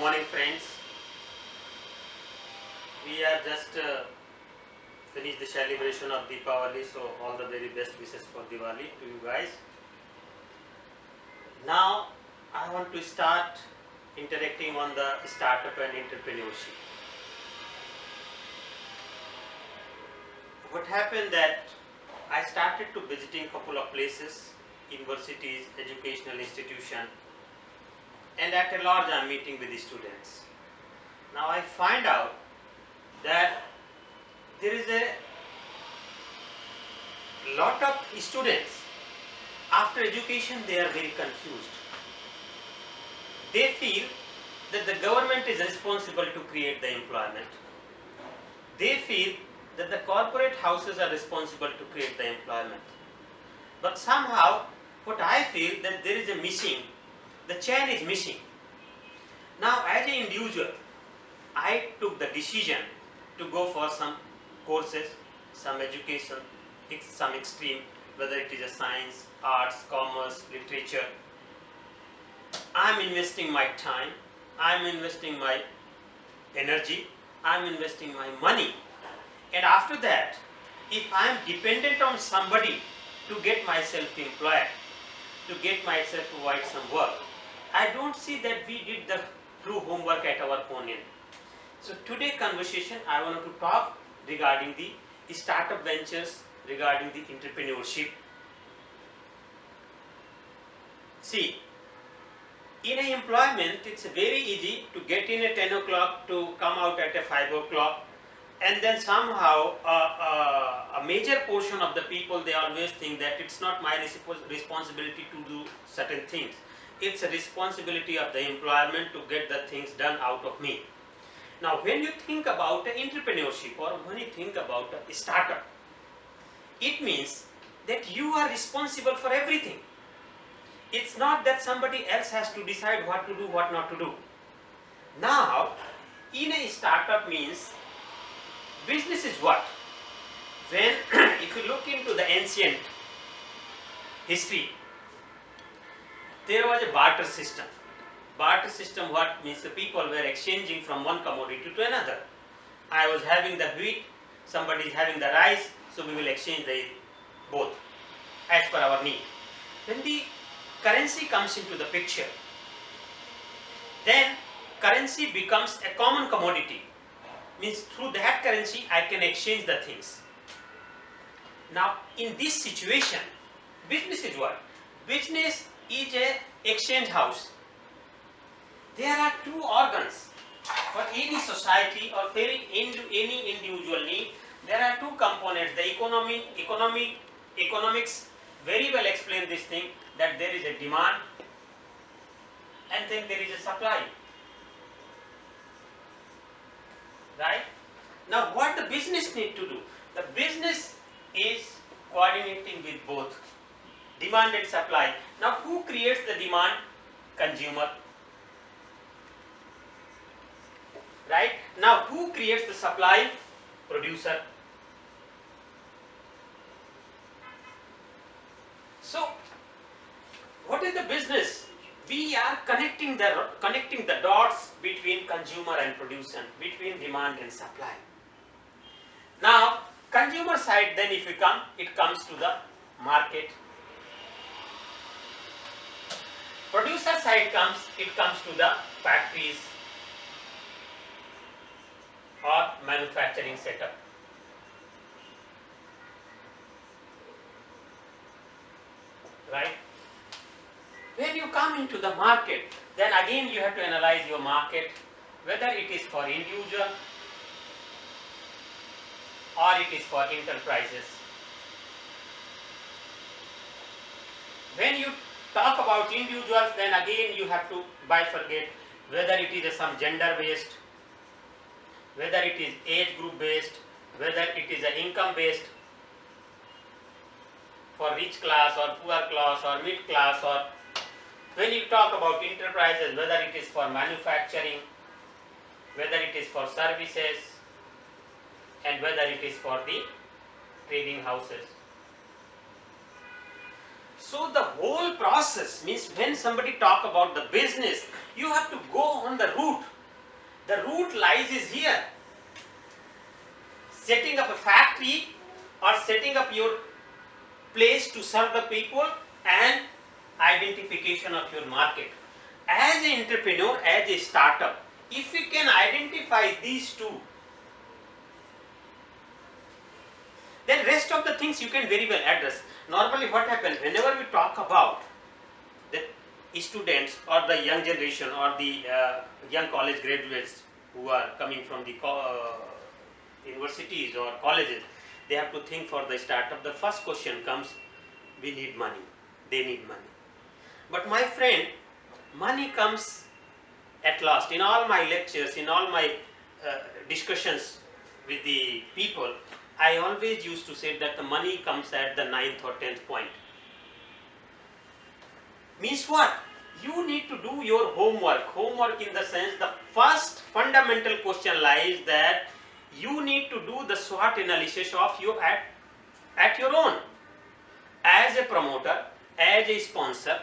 morning, friends. We are just finished the celebration of Deepavali, so all the very best wishes for Diwali to you guys. Now I want to start interacting on the startup and entrepreneurship. What happened that I started to visiting couple of places, universities, educational institution, and at a large I am meeting with the students. Now I find out that there is a lot of students, after education they are very confused. They feel that the government is responsible to create the employment. They feel that the corporate houses are responsible to create the employment. But somehow what I feel that there is a missing, the chain is missing. Now as an individual, I took the decision to go for some courses, some education, some extreme, whether it is a science, arts, commerce, literature. I am investing my time, I am investing my energy, I am investing my money. And after that, if I am dependent on somebody to get myself employed, to get myself to provide some work, I don't see that we did the true homework at our own end. So today conversation I want to talk regarding the startup ventures, regarding the entrepreneurship. See, in an employment it's very easy to get in at 10 o'clock to come out at a 5 o'clock, and then somehow a major portion of the people, they always think that it's not my responsibility to do certain things. It's a responsibility of the employment to get the things done out of me. Now when you think about entrepreneurship or when you think about a startup, it means that you are responsible for everything. It's not that somebody else has to decide what to do, what not to do. Now, in a startup means, business is what? When, if you look into the ancient history, there was a barter system. Barter system what means? The people were exchanging from one commodity to another. I was having the wheat, somebody is having the rice, so we will exchange the both as per our need. When the currency comes into the picture, then currency becomes a common commodity. Means through that currency I can exchange the things. Now in this situation, business is what? Business is a exchange house. There are two organs for any society or for any individual need. There are two components. The economics very well explain this thing, that there is a demand and then there is a supply. Right? Now what the business need to do? The business is coordinating with both demand and supply. Now who creates the demand? Consumer. Right? Now who creates the supply? Producer. So what is the business? We are connecting the dots between consumer and producer, between demand and supply. Now consumer side, then if we come, it comes to the market. Producer side comes, it comes to the factories or manufacturing setup. Right? When you come into the market, then again you have to analyze your market, whether it is for individual or it is for enterprises. When you talk about individuals, then again you have to bifurcate whether it is some gender based, whether it is age group based, whether it is an income based, for rich class or poor class or mid class, or when you talk about enterprises, whether it is for manufacturing, whether it is for services, and whether it is for the trading houses. So the whole process means when somebody talk about the business, you have to go on the route The root lies is here. Setting up a factory or setting up your place to serve the people and identification of your market. As an entrepreneur, as a startup, if you can identify these two, then rest of the things you can very well address. Normally what happens whenever we talk about the students or the young generation or the young college graduates who are coming from the universities or colleges, they have to think for the startup. The first question comes, we need money, they need money. But my friend, money comes at last. In all my lectures, in all my discussions with the people, I always used to say that the money comes at the 9th or 10th point. Means what? You need to do your homework. Homework in the sense, the first fundamental question lies that you need to do the SWOT analysis of you at your own. As a promoter, as a sponsor,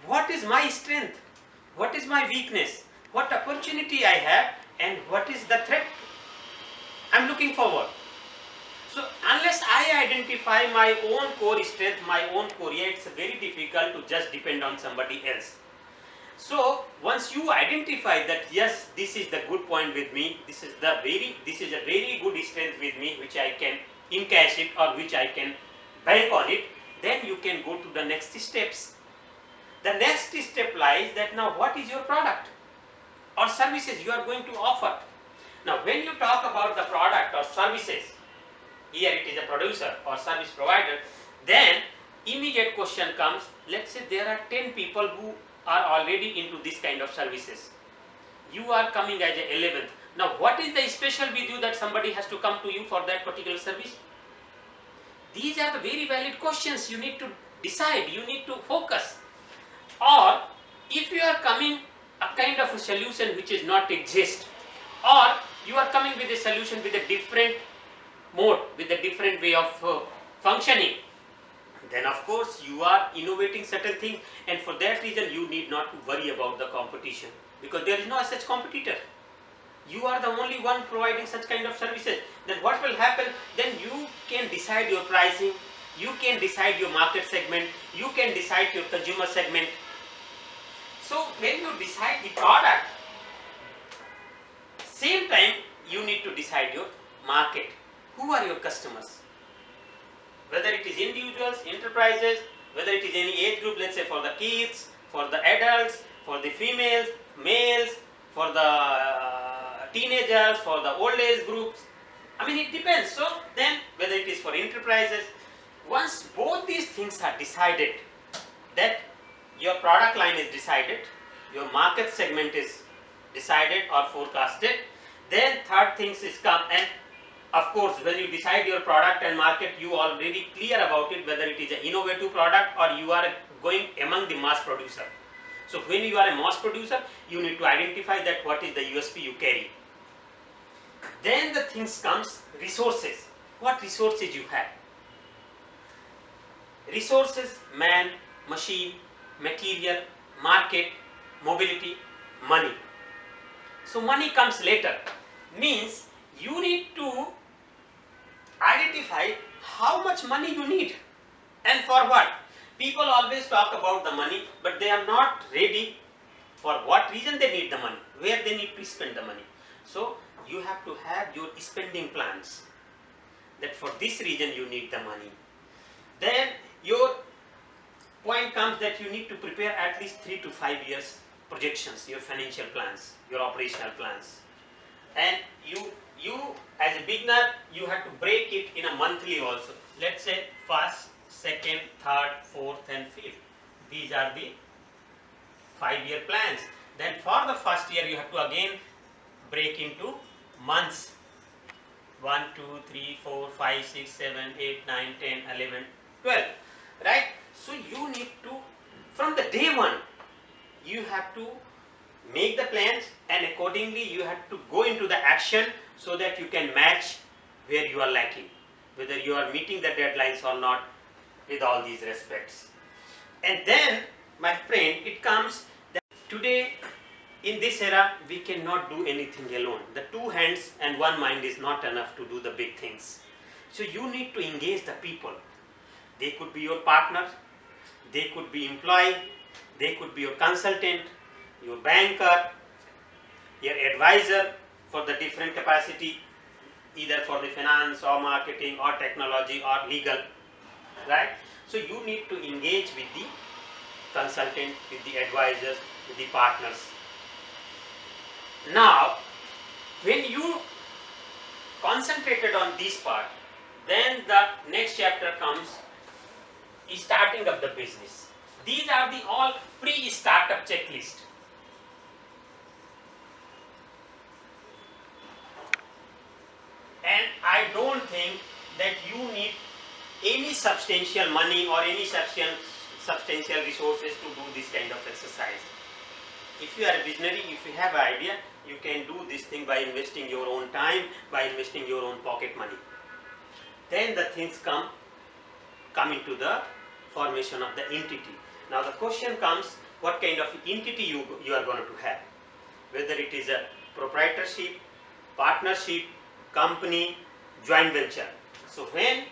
what is my strength? What is my weakness? What opportunity I have and what is the threat I am looking forward? So unless I identify my own core strength, my own core area, it's very difficult to just depend on somebody else. So once you identify that yes, this is the good point with me, this is a very good strength with me, which I can encash it or which I can bank on it, then you can go to the next steps. The next step lies that now what is your product or services you are going to offer. Now when you talk about the product or services, here it is a producer or service provider, then immediate question comes, let's say there are 10 people who are already into this kind of services. You are coming as a 11th. Now what is the special with you that somebody has to come to you for that particular service? These are the very valid questions you need to decide, you need to focus. Or if you are coming a kind of a solution which is not exist, or you are coming with a solution with a different mode, with a different way of functioning, then of course you are innovating certain things, and for that reason you need not to worry about the competition, because there is no such competitor. You are the only one providing such kind of services. Then what will happen? Then you can decide your pricing, you can decide your market segment, you can decide your consumer segment. So when you decide the product, same time you need to decide your market. Who are your customers? Whether it is individuals, enterprises, whether it is any age group, let's say for the kids, for the adults, for the females, males, for the teenagers, for the old age groups. I mean, it depends. So then whether it is for enterprises, once both these things are decided, that your product line is decided, your market segment is decided or forecasted, then third things is come. And of course, when you decide your product and market, you are already clear about it, whether it is an innovative product or you are going among the mass producer. So when you are a mass producer, you need to identify that what is the USP you carry. Then the things comes resources. What resources you have? Resources, man, machine, material, market, mobility, money. So money comes later. Means you need to identify how much money you need and for what. People always talk about the money, but they are not ready for what reason they need the money, where they need to spend the money. So you have to have your spending plans, that for this reason you need the money. Then your point comes that you need to prepare at least 3 to 5 years projections, your financial plans, your operational plans. And you as a beginner, you have to break it in a monthly also. Let's say first, second, third, fourth and fifth. These are the 5-year plans. Then for the first year, you have to again break into months. 1, 2, 3, 4, 5, 6, 7, 8, 9, 10, 11, 12. Right? So you need to, from the day one, you have to make the plans, and accordingly you have to go into the action so that you can match where you are lacking, whether you are meeting the deadlines or not, with all these respects. And then, my friend, it comes that today In this era, we cannot do anything alone. The two hands and one mind is not enough to do the big things. So you need to engage the people. They could be your partner, they could be employee, they could be your consultant, your banker, your advisor for the different capacity, either for the finance or marketing or technology or legal, right? So you need to engage with the consultant, with the advisors, with the partners. Now, when you concentrated on this part, then the next chapter comes starting of the business. These are the all pre-startup checklist. And I don't think that you need any substantial money or any substantial resources to do this kind of exercise. If you are a visionary, if you have an idea, you can do this thing by investing your own time, by investing your own pocket money. Then the things come into the formation of the entity. Now the question comes, what kind of entity you are going to have? Whether it is a proprietorship, partnership, company, joint venture. So when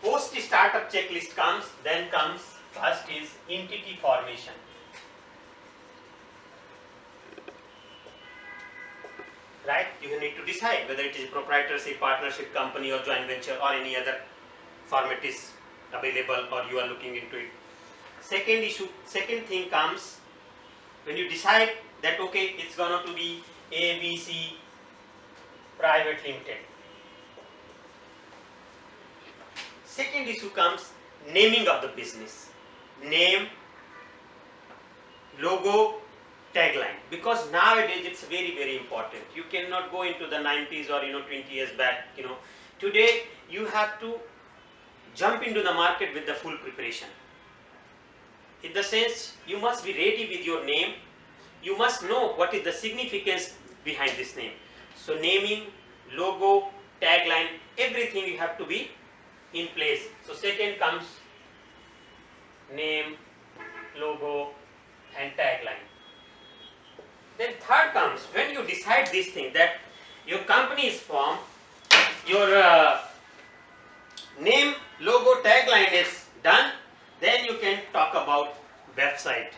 post startup checklist comes, then comes first is entity formation. Right? You need to decide whether it is proprietorship, partnership, company or joint venture or any other format is available or you are looking into it. Second thing comes when you decide that okay, it's going to be ABC Private Limited. Second issue comes naming of the business. Name, logo, tagline, because nowadays it's very, very important. You cannot go into the 90s or 20 years back. Today you have to jump into the market with the full preparation. In the sense, you must be ready with your name. You must know what is the significance behind this name. So naming, logo, tagline, everything you have to be in place. So second comes name, logo and tagline. Then third comes when you decide this thing that your company is formed, your name, logo, tagline is done, then you can talk about website,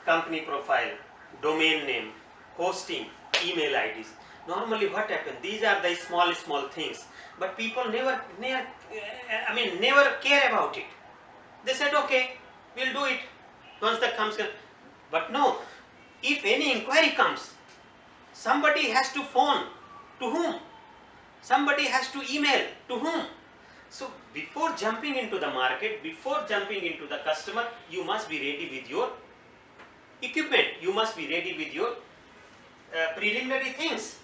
company profile, domain name, hosting, email IDs. Normally what happens, these are the small things, but people never care about it. They said okay, we'll do it once that comes. But no, if any inquiry comes, somebody has to phone, to whom? Somebody has to email, to whom? So before jumping into the market, before jumping into the customer, you must be ready with your equipment, you must be ready with your preliminary things.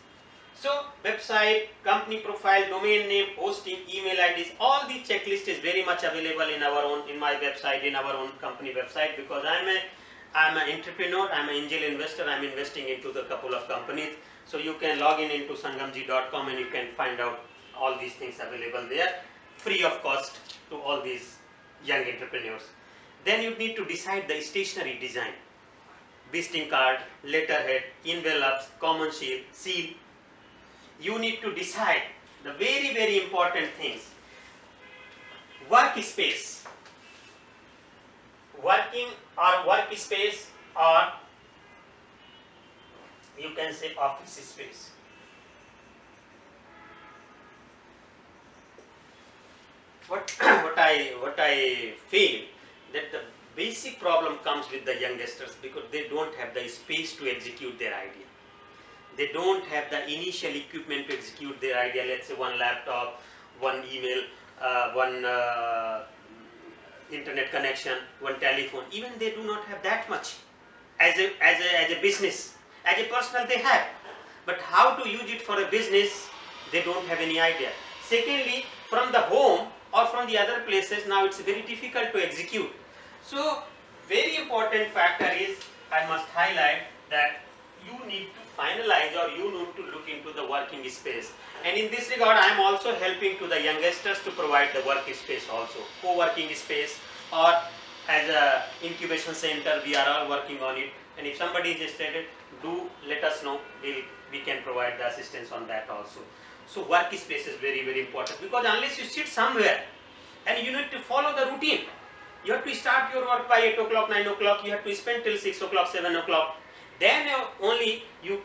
So website, company profile, domain name, hosting, email IDs, all the checklist is very much available in my website, in our own company website, because I'm an entrepreneur, I'm an angel investor, I'm investing into the couple of companies. So you can log into sangamji.com and you can find out all these things available there, free of cost to all these young entrepreneurs. Then you need to decide the stationery design, visiting card, letterhead, envelopes, common seal. You need to decide the very, very important things. Workspace, working or workspace, or you can say office space. What I feel that the basic problem comes with the youngsters because they don't have the space to execute their idea. They don't have the initial equipment to execute their idea. Let's say one laptop, one email, one internet connection, one telephone. Even they do not have that much. As a business, as a personal they have, but how to use it for a business, they don't have any idea. Secondly, from the home or from the other places, now it's very difficult to execute. So very important factor is, I must highlight that you need to finalize or you need to look into the working space. And in this regard, I am also helping to the youngsters to provide the work space also, co-working space or as a incubation center, we are all working on it, and if somebody is interested, do let us know. We can provide the assistance on that also. So workspace is very, very important, because unless you sit somewhere and you need to follow the routine, you have to start your work by 8 o'clock, 9 o'clock, you have to spend till 6 o'clock, 7 o'clock, then only you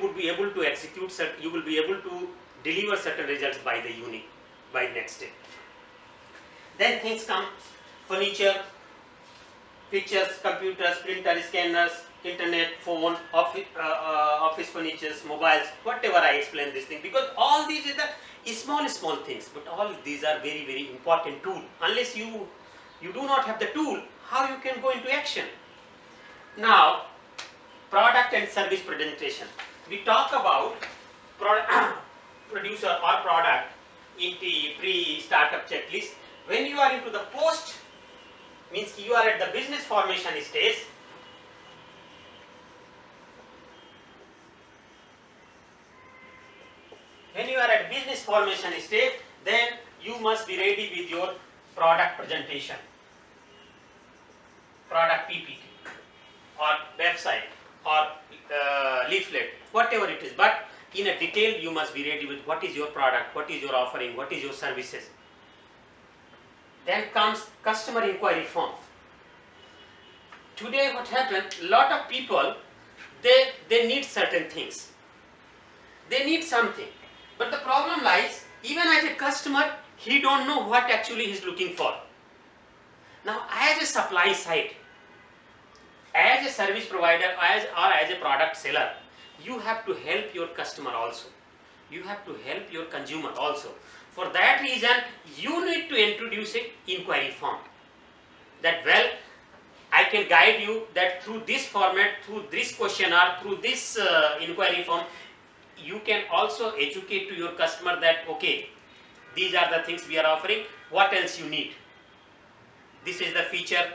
would be able to execute, you will be able to deliver certain results by the evening, by next day. Then things come: furniture, pictures, computers, printer, scanners, internet, phone, office furnitures, mobiles, whatever I explain this thing, because all these are the small things, but all these are very, very important tool. Unless you do not have the tool, how you can go into action? Now, product and service presentation. We talk about producer or product in the pre-startup checklist. When you are into the post, means you are at the business formation stage. When you are at business formation stage, then you must be ready with your product presentation, product PPT or website or leaflet, whatever it is. But in a detail, you must be ready with what is your product, what is your offering, what is your services. Then comes customer inquiry form. Today what happened, lot of people, they need certain things, they need something, but the problem lies, even as a customer, he don't know what actually he is looking for. Now as a supply side, as a service provider, or as a product seller, you have to help your customer also, you have to help your consumer also. For that reason, you need to introduce an inquiry form, that well, I can guide you that through this format, through this questionnaire, through this inquiry form, you can also educate to your customer that okay, these are the things we are offering, what else you need, this is the feature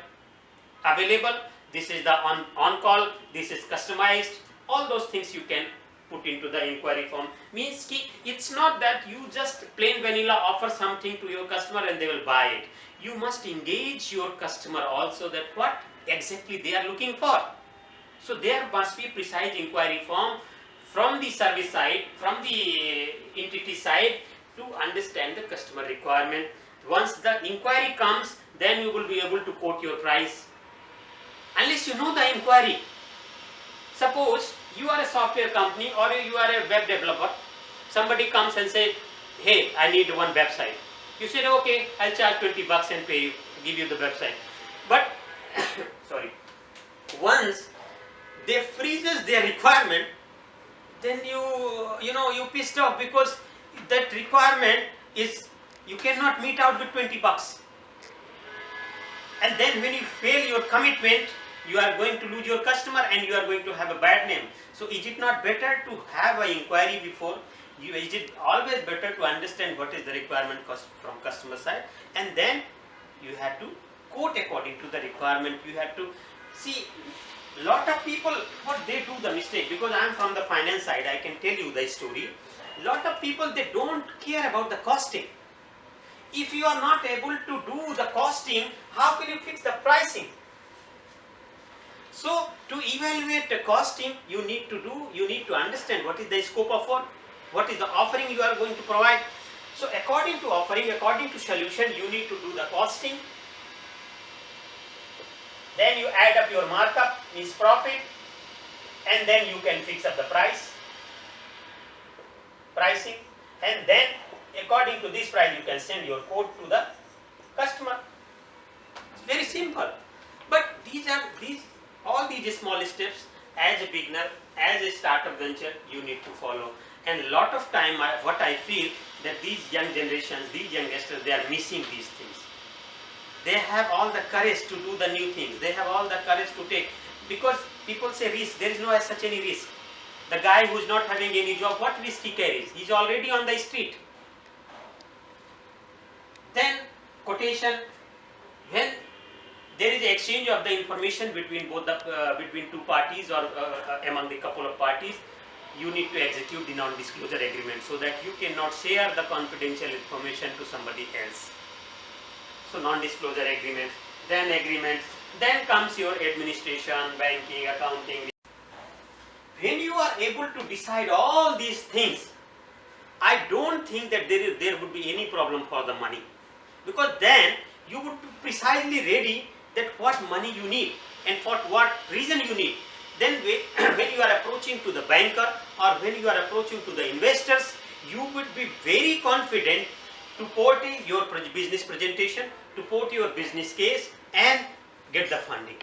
available, this is the on call, this is customized, all those things you can put into the inquiry form. Means ki, it's not that you just plain vanilla offer something to your customer and they will buy it. You must engage your customer also, that what exactly they are looking for. So there must be precise inquiry form from the service side, from the entity side, to understand the customer requirement. Once the inquiry comes, then you will be able to quote your price. Unless you know the inquiry, suppose you are a software company or you are a web developer, somebody comes and say, hey, I need one website. You said, okay, I'll charge 20 bucks and pay you, give you the website. But, sorry, once they freezes their requirement, then you pissed off, because that requirement is, you cannot meet out with 20 bucks. And then when you fail your commitment, you are going to lose your customer and you are going to have a bad name. So is it not better to have an inquiry before? Is it always better to understand what is the requirement from customer side, and then you have to quote according to the requirement. You have to see, lot of people, what they do the mistake, because I am from the finance side, I can tell you the story. Lot of people, they don't care about the costing. If you are not able to do the costing, how can you fix the pricing? So to evaluate the costing, you need to understand what is the scope of work, what is the offering you are going to provide. So according to offering, according to solution, you need to do the costing. Then you add up your markup, means profit, and then you can fix up the pricing, and then according to this price you can send your quote to the customer. It's very simple. But all these small steps, as a beginner, as a startup venture, you need to follow. And a lot of time, what I feel, that these young generations, these youngsters, they are missing these things. They have all the courage to do the new things. They have all the courage to take, because people say risk. There is no as such any risk. The guy who is not having any job, what risk he carries? He is already on the street. Then quotation, when there is exchange of the information between between two parties or among the couple of parties, you need to execute the non-disclosure agreement, so that you cannot share the confidential information to somebody else. So non-disclosure agreement. then agreements, then comes your administration, banking, accounting. When you are able to decide all these things, I don't think that there would be any problem for the money, because then you would be precisely ready that what money you need and for what reason you need. Then when you are approaching to the banker or when you are approaching to the investors, you would be very confident to put your business presentation, to put your business case and get the funding.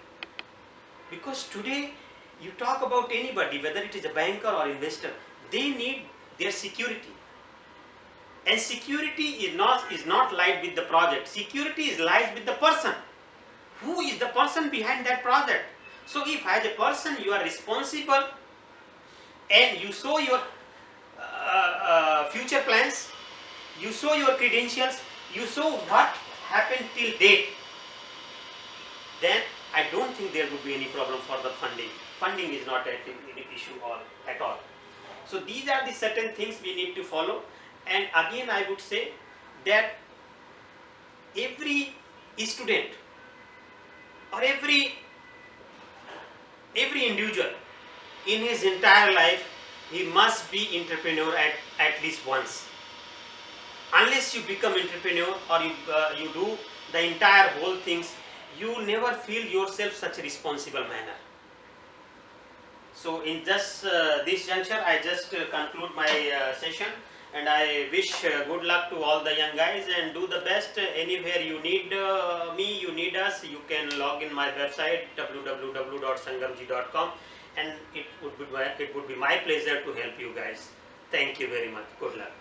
Because today you talk about anybody, whether it is a banker or investor, they need their security. And security is not lies with the project. Security is lies with the person. Who is the person behind that project? So if as a person you are responsible and you show your future plans, you show your credentials, you show what happened till date, then I don't think there would be any problem for the funding. Funding is not an issue at all. So these are the certain things we need to follow. And again I would say that every student or every individual in his entire life, he must be entrepreneur at least once. Unless you become entrepreneur or you do the entire whole things, you never feel yourself such a responsible manner. So in just this juncture, I just conclude my session, and I wish good luck to all the young guys, and do the best. Anywhere you need me, you need us, you can log in my website www.sangamji.com, and it would be my pleasure to help you guys. Thank you very much. Good luck.